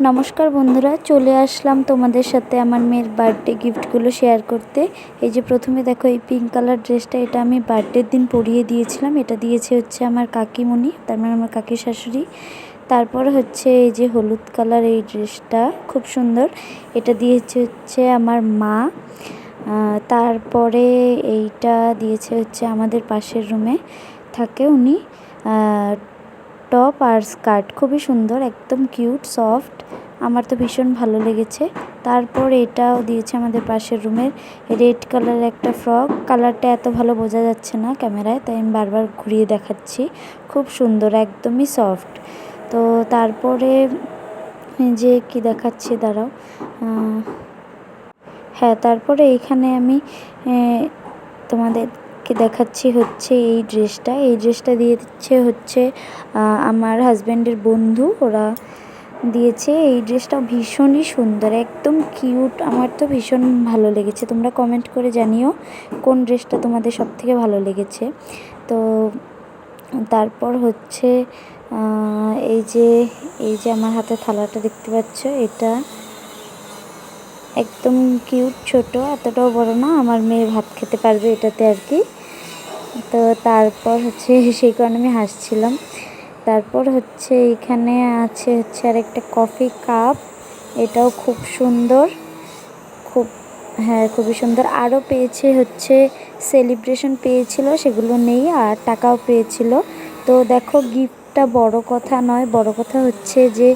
নমস্কার বন্ধুরা, চলে আসলাম তোমাদের সাথে আমার মেয়ের বার্থডে গিফটগুলো শেয়ার করতে। এই যে প্রথমে দেখো এই পিঙ্ক কালার ড্রেসটা, এটা আমি বার্থডের দিন পরিয়ে দিয়েছিলাম। এটা দিয়েছে হচ্ছে আমার কাকিমণি, তার মানে আমার কাকি শাশুড়ি। তারপর হচ্ছে এই যে হলুদ কালার এই ড্রেসটা খুব সুন্দর, এটা দিয়েছে হচ্ছে আমার মা। তারপরে এইটা দিয়েছে হচ্ছে আমাদের পাশের রুমে থাকে উনি, টপ আর স্কার্ট খুবই সুন্দর, একদম কিউট সফট, আমার তো ভীষণ ভালো লেগেছে। তারপর এটাও দিয়েছে আমাদের পাশের রুমের, রেড কালারের একটা ফ্রক। কালারটা এত ভালো বোঝা যাচ্ছে না ক্যামেরায়, তাই আমি বারবার ঘুরিয়ে দেখাচ্ছি। খুব সুন্দর, একদমই সফট। তো তারপরে যে কি দেখাচ্ছি দাঁড়াও, হ্যাঁ তারপরে এইখানে আমি তোমাদেরকে দেখাচ্ছি হচ্ছে এই ড্রেসটা দিয়েছে হচ্ছে আমার হাজব্যান্ডের বন্ধু, ওরা দিয়েছে। এই ড্রেসটা ভীষণই সুন্দর, একদম কিউট, আমার তো ভীষণ ভালো লেগেছে। তোমরা কমেন্ট করে জানিও কোন ড্রেসটা তোমাদের সবথেকে ভালো লেগেছে। তো তারপর হচ্ছে এই যে আমার হাতে থালাটা দেখতে পাচ্ছ, এটা একদম কিউট, ছোট, এতটাও বড় না, আমার মেয়ে ভাত খেতে পারবে এটাতে আর কি। তো তারপর হচ্ছে সেই কারণে আমি হাসছিলাম। তারপর হচ্ছে এখানে আছে হচ্ছে আর একটা কফি কাপ, এটাও খুব সুন্দর, খুব, হ্যাঁ খুবই সুন্দর। আরও পেয়েছে হচ্ছে সেলিব্রেশন পেয়েছিল, সেগুলো নেই, আর টাকাও পেয়েছিল। তো দেখো গিফটটা বড় কথা নয়, বড় কথা হচ্ছে যে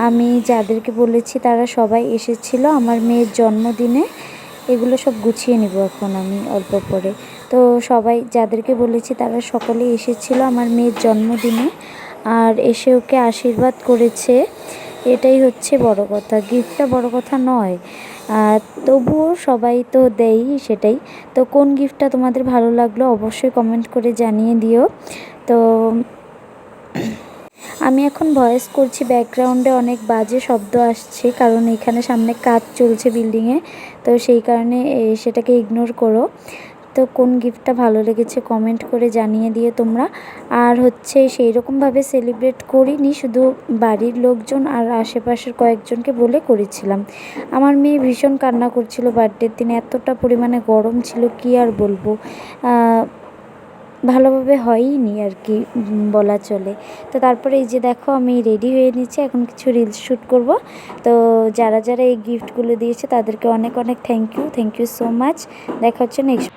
আমি যাদেরকে বলেছি তারা সবাই এসেছিল আমার মেয়ের জন্মদিনে। এগুলো সব গুছিয়ে নিব এখন আমি অল্প পরে। তো সবাই যাদেরকে বলেছি তারা সকলেই এসেছিল আমার মেয়ের জন্মদিনে, আর এসে ওকে আশীর্বাদ করেছে। এটাই হচ্ছে বড় কথা, গিফটটা বড় কথা নয়, তবুও সবাই তো দেয়ই, সেটাই। তো কোন গিফটটা তোমাদের ভালো লাগলো অবশ্যই কমেন্ট করে জানিয়ে দিও। তো আমি এখন ভয়েস করছি, ব্যাকগ্রাউন্ডে অনেক বাজে শব্দ আসছে, কারণ এখানে সামনে কাজ চলছে বিল্ডিংয়ে, তো সেই কারণে সেটাকে ইগনোর করো। তো কোন গিফটটা ভালো লেগেছে কমেন্ট করে জানিয়ে দিয়ে তোমরা। আর হচ্ছে সেই রকমভাবে সেলিব্রেট করিনি, শুধু বাড়ির লোকজন আর আশেপাশের কয়েকজনকে বলে করেছিলাম। আমার মেয়ে ভীষণ কান্না করছিল বার্থডের দিনে, এতটা পরিমাণে গরম ছিল কি আর বলবো, ভালোভাবে হয়ইনি আর কি বলা চলে। তো তারপরে এই যে দেখো আমি রেডি হয়ে নিচ্ছি, এখন কিছু রিলস শ্যুট করব। তো যারা যারা এই গিফটগুলো দিয়েছে তাদেরকে অনেক অনেক থ্যাংক ইউ সো মাচ। দেখা হচ্ছে নেক্সট।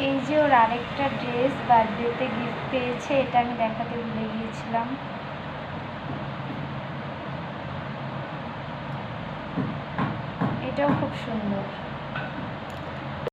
এই যে ওর আরেকটা ড্রেস বার্থডেতে গিফট পেয়েছে, এটা আমি দেখাতে ভুলে গিয়েছিলাম। এটাও খুব সুন্দর।